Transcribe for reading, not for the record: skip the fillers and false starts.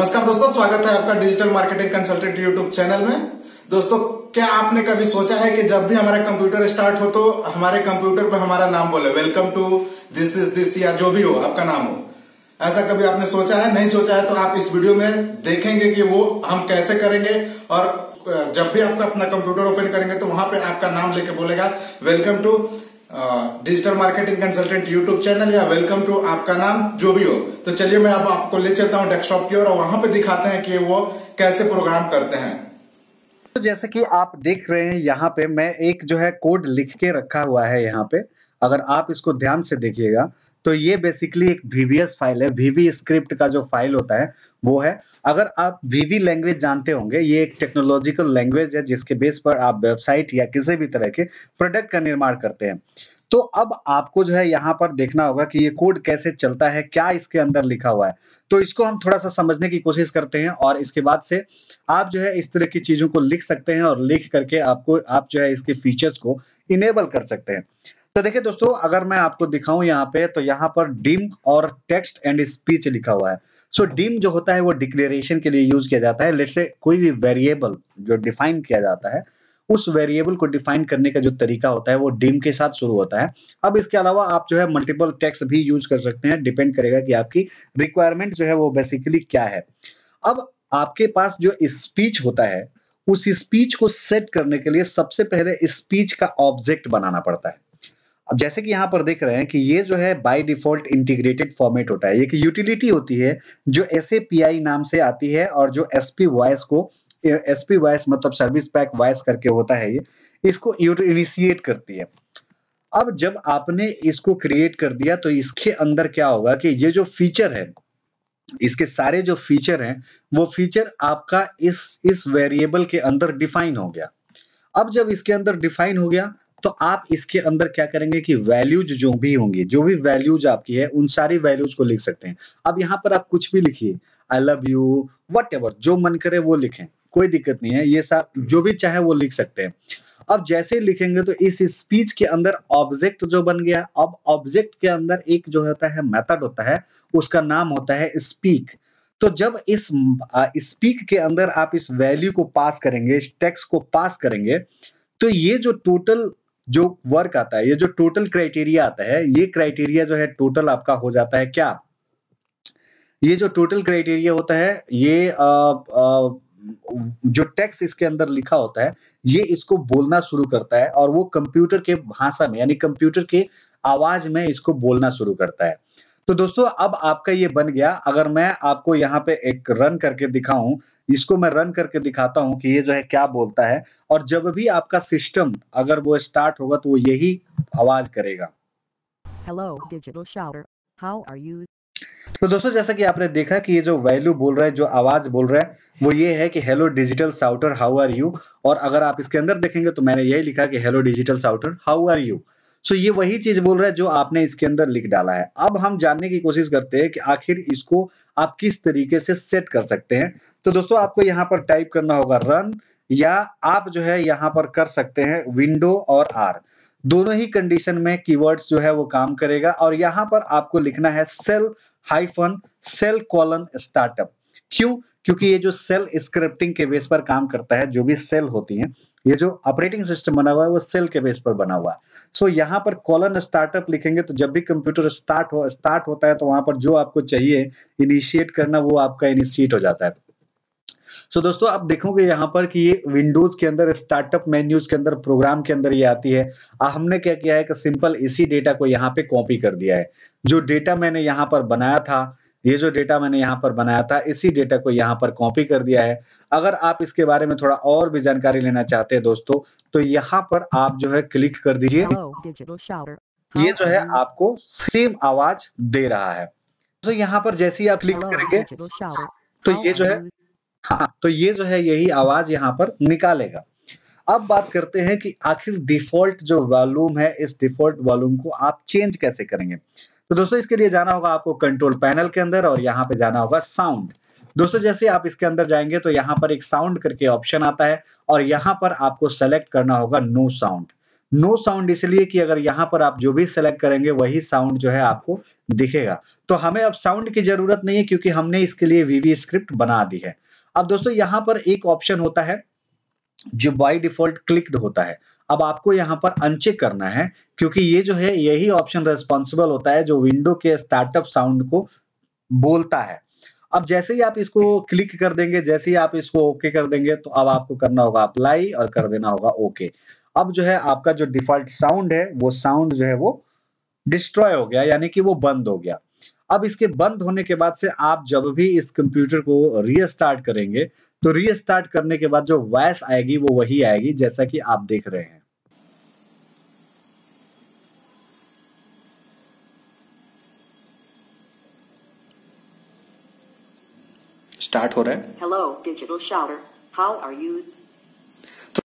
नमस्कार दोस्तों, स्वागत है आपका digital marketing consultant YouTube channel में। दोस्तों, क्या आपने कभी सोचा है कि जब भी हमारा कंप्यूटर स्टार्ट हो तो हमारे कंप्यूटर पर हमारा नाम बोले, वेलकम टू दिस या जो भी हो आपका नाम हो? ऐसा कभी आपने सोचा है? नहीं सोचा है तो आप इस वीडियो में देखेंगे कि वो हम कैसे करेंगे। और जब भी आपका अपना कंप्यूटर ओपन करेंगे तो वहां पे आपका नाम लेके बोलेगा welcome to digital marketing consultant YouTube channel या वेलकम टू आपका नाम जो भी हो। तो चलिए मैं अब आपको ले चलता हूँ डेस्कटॉप की ओर और वहां पे दिखाते हैं कि वो कैसे प्रोग्राम करते हैं। तो जैसे कि आप देख रहे हैं यहाँ पे मैं एक जो है कोड लिख के रखा हुआ है यहाँ पे। अगर आप इसको ध्यान से देखिएगा तो ये बेसिकली एक VBS फाइल है। VB स्क्रिप्ट का जो फाइल होता है वो है। अगर आप VB लैंग्वेज जानते होंगे, ये एक टेक्नोलॉजिकल लैंग्वेज है जिसके बेस पर आप वेबसाइट या किसी भी तरह के प्रोडक्ट का निर्माण करते हैं। तो अब आपको जो है यहाँ पर देखना होगा कि ये कोड कैसे चलता है, क्या इसके अंदर लिखा हुआ है। तो इसको हम थोड़ा सा समझने की कोशिश करते हैं और इसके बाद से आप जो है इस तरह की चीजों को लिख सकते हैं और लिख करके आप जो है इसके फीचर्स को इनेबल कर सकते हैं। तो देखिए दोस्तों, अगर मैं आपको दिखाऊं यहाँ पे तो यहाँ पर डिम और टेक्स्ट एंड स्पीच लिखा हुआ है। सो डिम जो होता है वो डिक्लेरेशन के लिए यूज किया जाता है। लेट्स से कोई भी वेरिएबल जो डिफाइन किया जाता है, उस वेरिएबल को डिफाइन करने का जो तरीका होता है वो डिम के साथ शुरू होता है। अब इसके अलावा आप जो है मल्टीपल टेक्स्ट भी यूज कर सकते हैं, डिपेंड करेगा कि आपकी रिक्वायरमेंट जो है वो बेसिकली क्या है। अब आपके पास जो स्पीच होता है, उस स्पीच को सेट करने के लिए सबसे पहले स्पीच का ऑब्जेक्ट बनाना पड़ता है। अब जैसे कि यहाँ पर देख रहे हैं कि ये जो है बाय डिफॉल्ट इंटीग्रेटेड फॉर्मेट होता है। ये एक यूटिलिटी होती है जो SAPI नाम से आती है और जो SP वॉइस को SP वॉइस मतलब सर्विस पैक वॉइस करके होता है, ये इसको इनिशिएट करती है। अब जब आपने इसको क्रिएट कर दिया तो इसके अंदर क्या होगा कि ये जो फीचर है, इसके सारे जो फीचर हैं वो फीचर आपका इस वेरिएबल के अंदर डिफाइन हो गया। अब जब इसके अंदर डिफाइन हो गया तो आप इसके अंदर क्या करेंगे कि वैल्यूज जो भी होंगी, जो भी वैल्यूज आपकी है उन सारी वैल्यूज को लिख सकते हैं। अब यहाँ पर आप कुछ भी लिखिए, आई लव यू, व्हाटएवर जो मन करे वो लिखें, कोई दिक्कत नहीं है। ये सब जो भी चाहे वो लिख सकते हैं। अब जैसे ही लिखेंगे तो इस स्पीच के अंदर ऑब्जेक्ट जो बन गया। अब ऑब्जेक्ट के अंदर एक जो होता है मेथड होता है, उसका नाम होता है स्पीक। तो जब इस स्पीक के अंदर आप इस वैल्यू को पास करेंगे, इस टेक्स्ट को पास करेंगे, तो ये जो टोटल जो वर्क आता है, ये जो टोटल क्राइटेरिया आता है, ये क्राइटेरिया जो है टोटल आपका हो जाता है क्या? ये जो टोटल क्राइटेरिया होता है ये जो टेक्स्ट इसके अंदर लिखा होता है, ये इसको बोलना शुरू करता है और वो कंप्यूटर के भाषा में यानी कंप्यूटर के आवाज में इसको बोलना शुरू करता है। तो दोस्तों, अब आपका ये बन गया। अगर मैं आपको यहाँ पे एक रन करके दिखाऊं, इसको मैं रन करके दिखाता हूं कि ये जो है क्या बोलता है। और जब भी आपका सिस्टम अगर वो स्टार्ट होगा तो वो यही आवाज करेगा। Hello, Digital Shouter. How are you? तो दोस्तों, जैसा कि आपने देखा कि ये जो वैल्यू बोल रहा है, जो आवाज बोल रहा है, वो ये है कि hello digital shouter how are you. और अगर आप इसके अंदर देखेंगे तो मैंने यही लिखा कि hello digital shouter how are you. So ये वही चीज बोल रहा है जो आपने इसके अंदर लिख डाला है। अब हम जानने की कोशिश करते हैं कि आखिर इसको आप किस तरीके से सेट कर सकते हैं। तो दोस्तों, आपको यहाँ पर टाइप करना होगा रन, या आप जो है यहाँ पर कर सकते हैं विंडो और R। दोनों ही कंडीशन में कीवर्ड्स जो है वो काम करेगा। और यहाँ पर आपको लिखना है सेल कॉलन स्टार्टअप। क्यों? क्योंकि ये जो सेल स्क्रिप्टिंग के बेस पर काम करता है, जो भी सेल होती हैं, ये जो ऑपरेटिंग सिस्टम बना हुआ है वो सेल के बेस पर बना हुआ है। सो यहाँ पर कॉलन स्टार्टअप लिखेंगे तो जब भी कंप्यूटर स्टार्ट होता है तो वहां पर जो आपको चाहिए इनिशिएट करना, वो आपका इनिशिएट हो जाता है। सो दोस्तों, आप देखोगे यहाँ पर कि ये विंडोज के अंदर स्टार्टअप मेन्यूज के अंदर प्रोग्राम के अंदर ये आती है। हमने क्या किया है कि सिंपल इसी डेटा को यहाँ पे कॉपी कर दिया है। जो डेटा मैंने यहाँ पर बनाया था, ये जो डेटा मैंने यहाँ पर बनाया था, इसी डेटा को यहाँ पर कॉपी कर दिया है। अगर आप इसके बारे में थोड़ा और भी जानकारी लेना चाहते हैं दोस्तों, तो यहाँ पर आप जो है क्लिक कर दीजिए। Hello, Digital Shouter. How ये जो are है you? आपको सेम आवाज दे रहा है। तो यहाँ पर जैसे ही आप क्लिक Hello, करेंगे Digital Shouter. तो How ये are जो है, you? हाँ, तो ये जो है यही आवाज यहाँ पर निकालेगा। अब बात करते हैं कि आखिर डिफॉल्ट जो वॉल्यूम है, इस डिफॉल्ट वॉल्यूम को आप चेंज कैसे करेंगे। तो दोस्तों, इसके लिए जाना होगा आपको कंट्रोल पैनल के अंदर और यहाँ पे जाना होगा साउंड। दोस्तों, जैसे आप इसके अंदर जाएंगे तो यहाँ पर एक साउंड करके ऑप्शन आता है और यहाँ पर आपको सेलेक्ट करना होगा नो साउंड। नो साउंड इसलिए कि अगर यहाँ पर आप जो भी सेलेक्ट करेंगे वही साउंड जो है आपको दिखेगा। तो हमें अब साउंड की जरूरत नहीं है क्योंकि हमने इसके लिए वीवी स्क्रिप्ट बना दी है। अब दोस्तों यहाँ पर एक ऑप्शन होता है जो बाय डिफॉल्ट क्लिक्ड होता है। अब आपको यहाँ पर अनचेक करना है क्योंकि ये जो है यही ऑप्शन रिस्पॉन्सिबल होता है जो विंडो के स्टार्टअप साउंड को बोलता है। अब जैसे ही आप इसको क्लिक कर देंगे, जैसे ही आप इसको ओके कर देंगे तो अब आपको करना होगा अप्लाई और कर देना होगा ओके। अब जो है आपका जो डिफॉल्ट साउंड है वो साउंड जो है वो डिस्ट्रॉय हो गया, यानी कि वो बंद हो गया। अब इसके बंद होने के बाद से आप जब भी इस कंप्यूटर को रीस्टार्ट करेंगे तो रीस्टार्ट करने के बाद जो वॉइस आएगी वो वही आएगी जैसा कि आप देख रहे हैं। स्टार्ट हो रहा है। Hello, Digital Shouter. How are you?